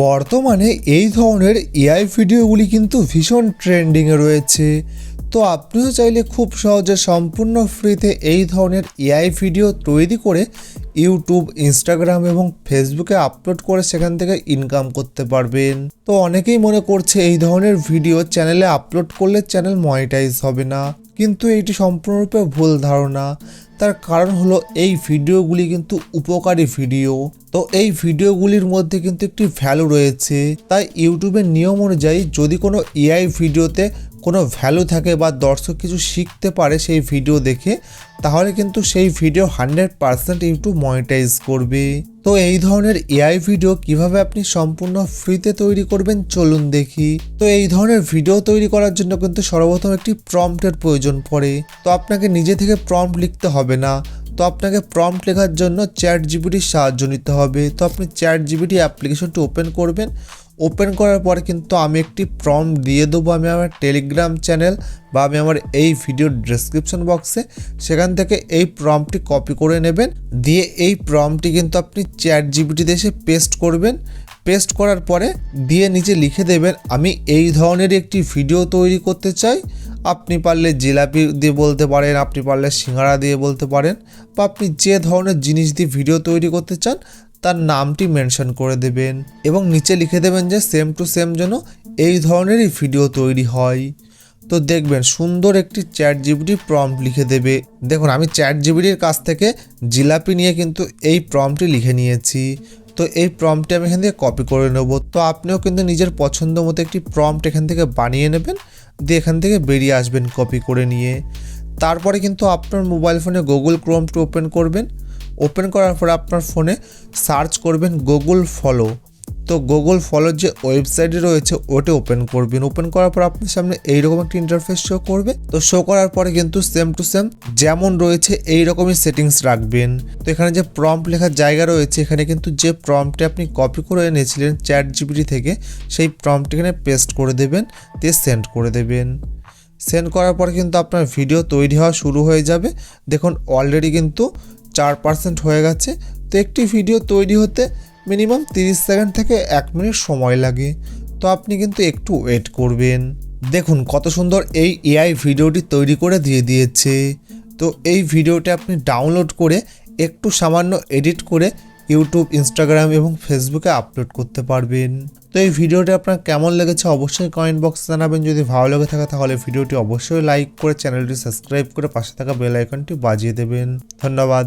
বর্তমানে এই ধরনের এআই ভিডিওগুলি কিন্তু ভীষণ ট্রেন্ডিংয়ে রয়েছে। তো আপনিও চাইলে খুব সহজে সম্পূর্ণ ফ্রিতে এই ধরনের এআই ভিডিও তৈরি করে ইউটিউব, ইনস্টাগ্রাম এবং ফেসবুকে আপলোড করে সেখান থেকে ইনকাম করতে পারবেন। তো অনেকেই মনে করছে এই ধরনের ভিডিও চ্যানেলে আপলোড করলে চ্যানেল মনিটাইজ হবে না, কিন্তু এটি সম্পূর্ণরূপে ভুল ধারণা। তার কারণ হলো এই ভিডিওগুলি কিন্তু উপকারী ভিডিও। তো এই ভিডিওগুলির মধ্যে কিন্তু একটি ভ্যালু রয়েছে। তাই ইউটিউবের নিয়ম অনুযায়ী যদি কোনো এআই ভিডিওতে কোনো ভ্যালু থাকে বা দর্শক কিছু শিখতে পারে সেই ভিডিও দেখে, তাহলে কিন্তু সেই ভিডিও 100% ইউটিউব মনিটাইজ করবে। তো এই ধরনের এআই ভিডিও কিভাবে আপনি সম্পূর্ণ ফ্রিতে তৈরি করবেন চলুন দেখি। তো এই ধরনের ভিডিও তৈরি করার জন্য কিন্তু সর্বপ্রথম একটি প্রম্পটের প্রয়োজন পড়ে। তো আপনাকে নিজে থেকে প্রম্পট লিখতে হবে না, তো আপনাকে প্রম্পট লেখার জন্য চ্যাটজিপিটির সাহায্য নিতে হবে। তো আপনি চ্যাটজিপিটি অ্যাপ্লিকেশনটি ওপেন করবেন। ওপেন করার পরে কিন্তু আমি একটি প্রম্পট দিয়ে দেবো আমি আমার টেলিগ্রাম চ্যানেল বা আমি আমার এই ভিডিওর ডেসক্রিপশন বক্সে। সেখান থেকে এই প্রম্পটটি কপি করে নেবেন, দিয়ে এই প্রম্পটটি কিন্তু আপনি চ্যাটজিপিটিতে এসে পেস্ট করবেন। পেস্ট করার পরে দিয়ে নিচে লিখে দেবেন আমি এই ধরনের একটি ভিডিও তৈরি করতে চাই। আপনি পারলে জিলাপি দিয়ে বলতে পারেন, আপনি পারলে সিঙ্গারা দিয়ে বলতে পারেন, বা আপনি যে ধরনের জিনিস দিয়ে ভিডিও তৈরি করতে চান তার নামটি মেনশন করে দেবেন এবং নিচে লিখে দেবেন যে সেম টু সেম যেন এই ধরনেরই ভিডিও তৈরি হয়। তো দেখবেন সুন্দর একটি চ্যাটজিপিটি প্রম্পট লিখে দেবে। দেখুন আমি চ্যাটজিপিটির কাছ থেকে জিলাপি নিয়ে কিন্তু এই প্রম্পটটি লিখে নিয়েছি। তো এই প্রম্পটটি আমি এখান থেকে কপি করে নেব। তো আপনিও কিন্তু নিজের পছন্দ মতো একটি প্রম্পট এখান থেকে বানিয়ে নেবেন, দিয়ে এখান থেকে বেরিয়ে আসবেন কপি করে নিয়ে। তারপরে কিন্তু আপনার মোবাইল ফোনে গুগল ক্রোমটি ওপেন করবেন। ওপেন করার পরে আপনার ফোনে সার্চ করবেন গুগল ফলো। তো গুগল ফলোর যে ওয়েবসাইটটি রয়েছে ওটা ওপেন করবেন। ওপেন করার পর আপনার সামনে এইরকম একটা ইন্টারফেস শো করবে। তো শো করার পরে কিন্তু সেম টু সেম যেমন রয়েছে এইরকমই সেটিংস রাখবেন। তো এখানে যে প্রম্পট লেখার জায়গা রয়েছে, এখানে কিন্তু যে প্রম্পটটি আপনি কপি করে এনেছিলেন চ্যাটজিপিটি থেকে সেই প্রম্পটটি এখানে পেস্ট করে দেবেন, দিয়ে সেন্ড করে দেবেন। সেন্ড করার পর কিন্তু আপনার ভিডিও তৈরি হওয়া শুরু হয়ে যাবে। দেখুন অলরেডি কিন্তু 4% হয়ে গেছে। তো একটি ভিডিও তৈরি হতে মিনিমাম 30 সেকেন্ড থেকে 1 মিনিট সময় লাগে। তো আপনি কিন্তু একটু ওয়েট করবেন। দেখুন কত সুন্দর এই এআই ভিডিওটি তৈরি করে দিয়ে দিয়েছে। তো এই ভিডিওটি আপনি ডাউনলোড করে একটু সামান্য এডিট করে ইউটিউব, ইনস্টাগ্রাম এবং ফেসবুকে আপলোড করতে পারবেন। তো এই ভিডিওটি আপনার কেমন লেগেছে অবশ্যই কমেন্ট বক্সে জানাবেন। যদি ভালো লেগে থাকে তাহলে ভিডিওটি অবশ্যই লাইক করে চ্যানেলটি সাবস্ক্রাইব করে পাশে থাকা বেল আইকনটি বাজিয়ে দেবেন। ধন্যবাদ।